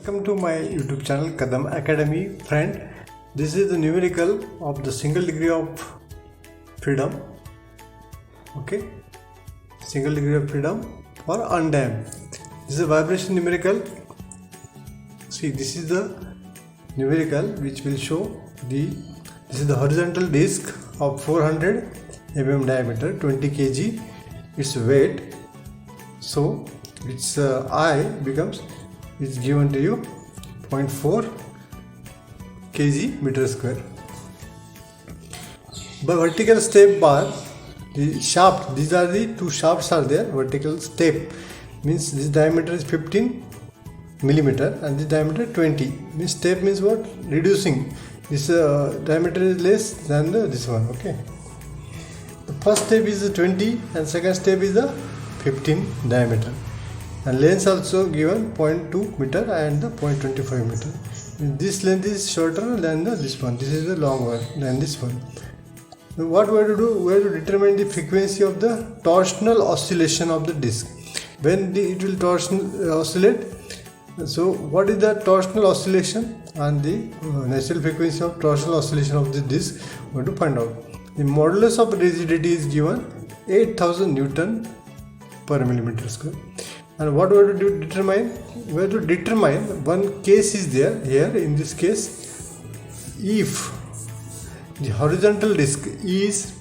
Welcome to my YouTube channel Kadam Academy. Friend, this is the numerical of the single degree of freedom. Okay, single degree of freedom for undamped. This is a vibration numerical. See, this is the numerical which will show this is the horizontal disc of 400 mm diameter, 20 kg its weight. So its I becomes is given to you 0.4 kg meter square. By vertical step bar, the shaft, these are the two shafts are there. Vertical step means this diameter is 15 millimeter and this diameter 20. Means step means what? Reducing. This diameter is less than this one. Okay. The first step is the 20 and second step is the 15 diameter. And length also given 0.2 meter and the 0.25 meter. This length is shorter than this one. This is the long one than this one. Now what we have to do? We have to determine the frequency of the torsional oscillation of the disc. When it will oscillate. So what is the torsional oscillation and the natural frequency of torsional oscillation of the disc? We have to find out. The modulus of rigidity is given 8000 Newton per millimeter square. And what we have to do determine? We have to determine one case is there here. In this case, if the horizontal disc is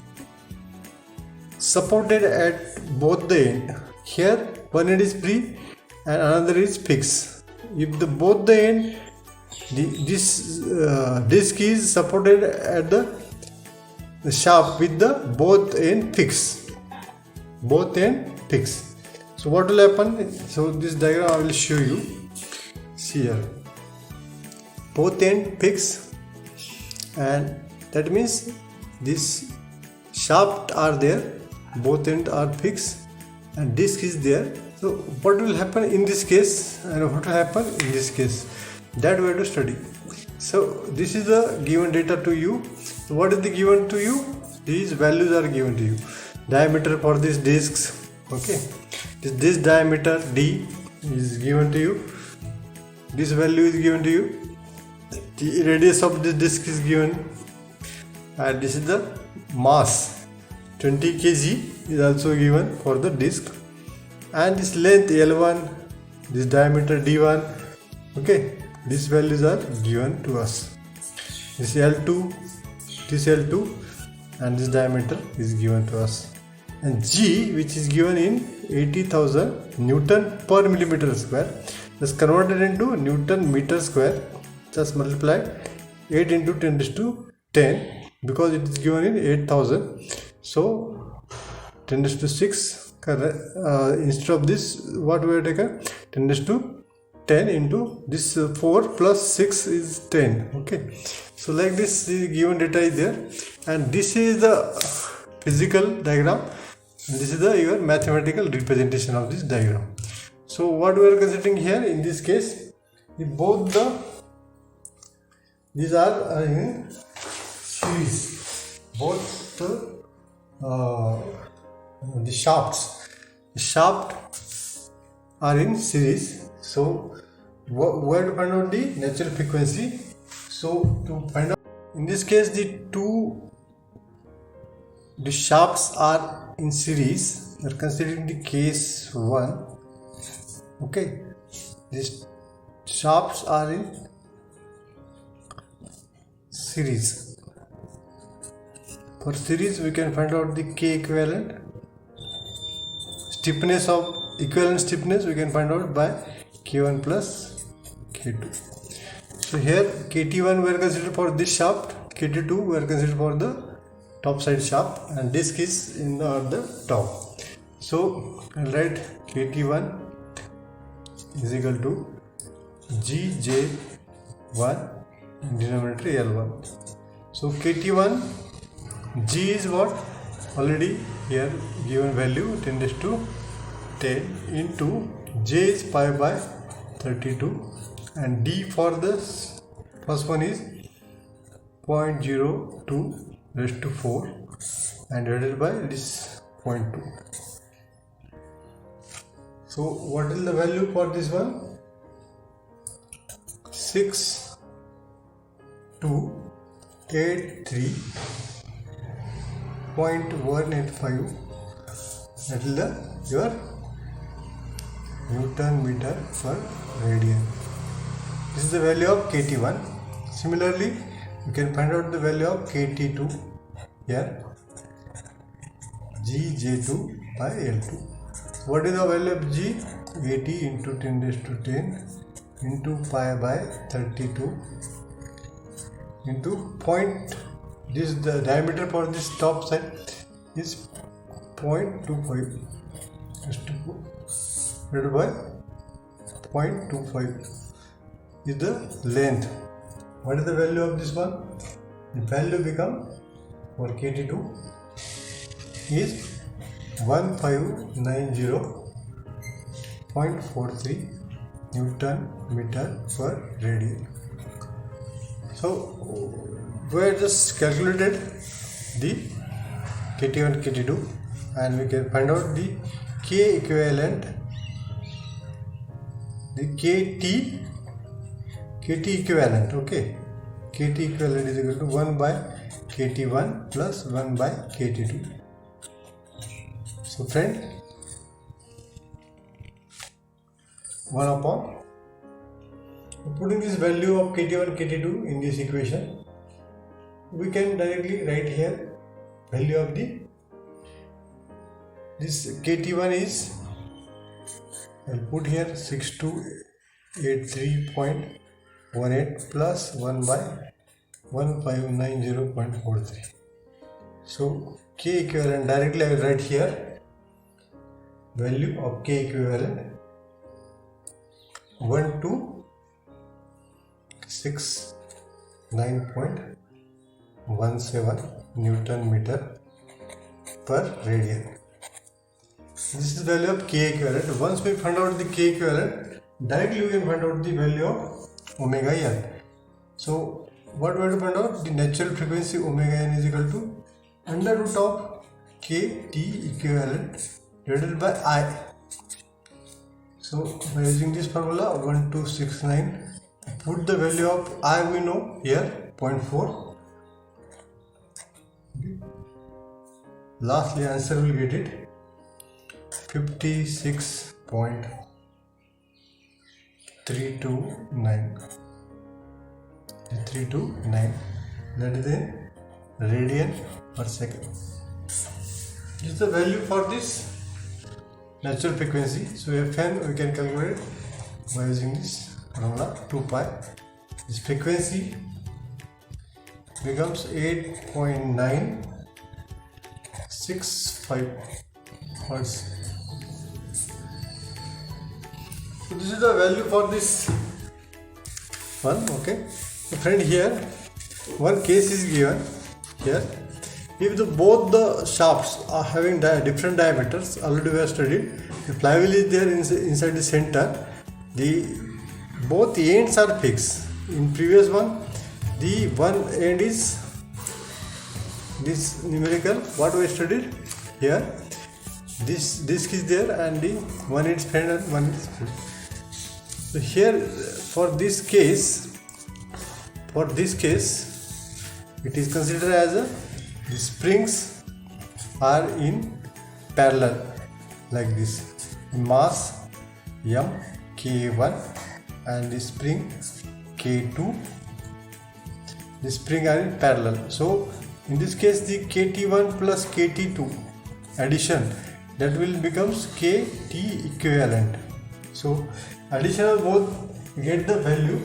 supported at both the end, here one end is free and another is fixed. If the both the end, this disc is supported at the shaft with the both end fixed. So what will happen? So this diagram I will show you. See here, both end fixed, and that means this shaft are there, both end are fixed, and disc is there. So what will happen in this case and what will happen in this case? That we have to study. So this is the given data to you. So what is the given to you? These values are given to you. Diameter for these discs. Okay. This diameter D is given to you. This value is given to you. The radius of this disc is given. And this is the mass. 20 kg is also given for the disc. And this length L1, this diameter D1. Okay. These values are given to us. This L2, and this diameter is given to us. And G, which is given in 80,000 Newton per millimeter square, is converted into Newton meter square. Just multiply 8 into 10 raised to 10 because it is given in 8,000. So 10 raised to 6. Instead of this, what we have taken? 10 raised to 10 into this 4 plus 6 is 10. Okay. So like this, the given data is there, and this is the physical diagram. And this is your mathematical representation of this diagram. So what we are considering here in this case, if both these are in series, both the shafts are in series. So we have to find out the natural frequency. So to find out, in this case, the shafts are in series. We are considering the case 1. Okay, these shafts are in series. For series, we can find out the K equivalent. Stiffness of equivalent stiffness we can find out by K1 plus K2. So here KT1 we are considered for this shaft, KT2 we are considered for the top side shaft, and disc is in the top. So I'll write KT1 is equal to GJ1 and denominator L1. So KT1 G is what? Already here given value 10 raised to 10 into J is pi by 32, and D for the first one is 0.02 raised to 4 and divided by this 0.2. So what is the value for this one? 6283.185. That is your Newton meter per radian. This is the value of KT1. Similarly, you can find out the value of KT2 here, GJ2 by L2. What is the value of G? 80 into 10 raised to 10 into pi by 32 into point. This the diameter for this top side is 0.25 divided by 0.25 is the length. What is the value of this one? The value become for KT2 is 1590.43 Newton meter per radian. So we have just calculated the KT1, KT2, and we can find out the K equivalent, the KT equivalent. Okay, KT equivalent is equal to 1 by KT1 plus 1 by KT2. So friend, 1 upon, putting this value of KT1, KT2 in this equation, we can directly write here value of this KT1 is, I'll put here 6283.18 plus 1 by 1590.43. So K equivalent, directly I will write here value of K equivalent 1269.17 Newton meter per radian. This is the value of K equivalent. Once we find out the K equivalent, directly we can find out the value of omega n. So what we have to find out? The natural frequency omega n is equal to under root of KT equivalent divided by I. So by using this formula 1269, put the value of I we know here 0.4. Lastly, answer will get it 56.329. That is in radian per second. This is the value for this natural frequency. So Fn we can calculate by using this formula 2 pi. This frequency becomes 8.965 hertz. So this is the value for this one. Okay, so friend, here one case is given here. If both the shafts are having different diameters, already we have studied, the flywheel is there inside the center, both ends are fixed. In previous one, the one end is this numerical, what we studied here, this disc is there and the one is bent and one is fixed. So here for this case, it is considered as the springs are in parallel like this. Mass M K1 and the spring K2, the spring are in parallel. So in this case the KT1 plus KT2 addition, that will becomes KT equivalent. So addition of both, get the value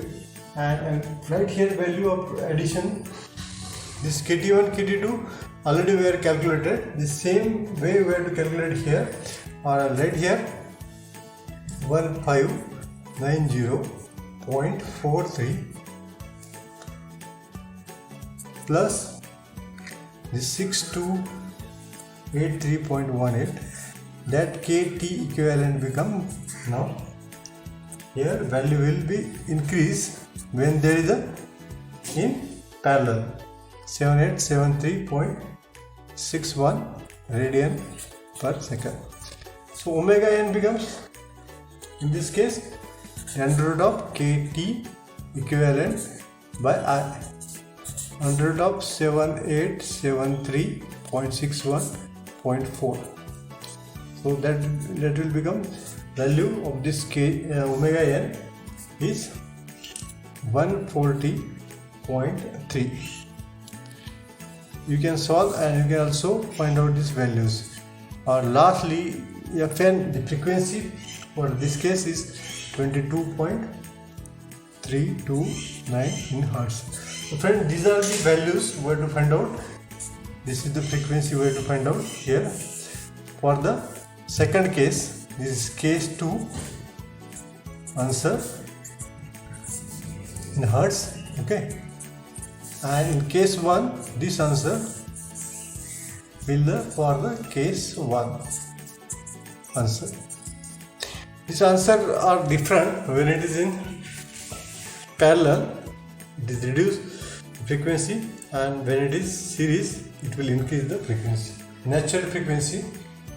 and write here value of addition. This KT1, KT2 already we are calculated. The same way we have to calculate here, or write here 1590.43 plus the 6283.18. That KT equivalent become, now here value will be increased when there is a in parallel 7873.61 radian per second. So omega n becomes, in this case, under root of KT equivalent by I. Under root of 7873.61.4. So that will become value of this omega n is 140.3. You can solve and you can also find out these values. Or lastly, Fn, the frequency for this case is 22.329 in Hertz. So friends, these are the values where to find out. This is the frequency where to find out here. For the second case, this is case 2, answer in Hertz, okay. And in case 1, this answer will for the case 1 answer. These answers are different when it is in parallel, it is reduced frequency, and when it is series, it will increase the frequency, natural frequency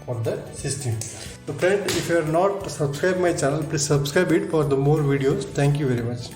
for that system. So friend, if you are not subscribed my channel, please subscribe it for the more videos. Thank you very much.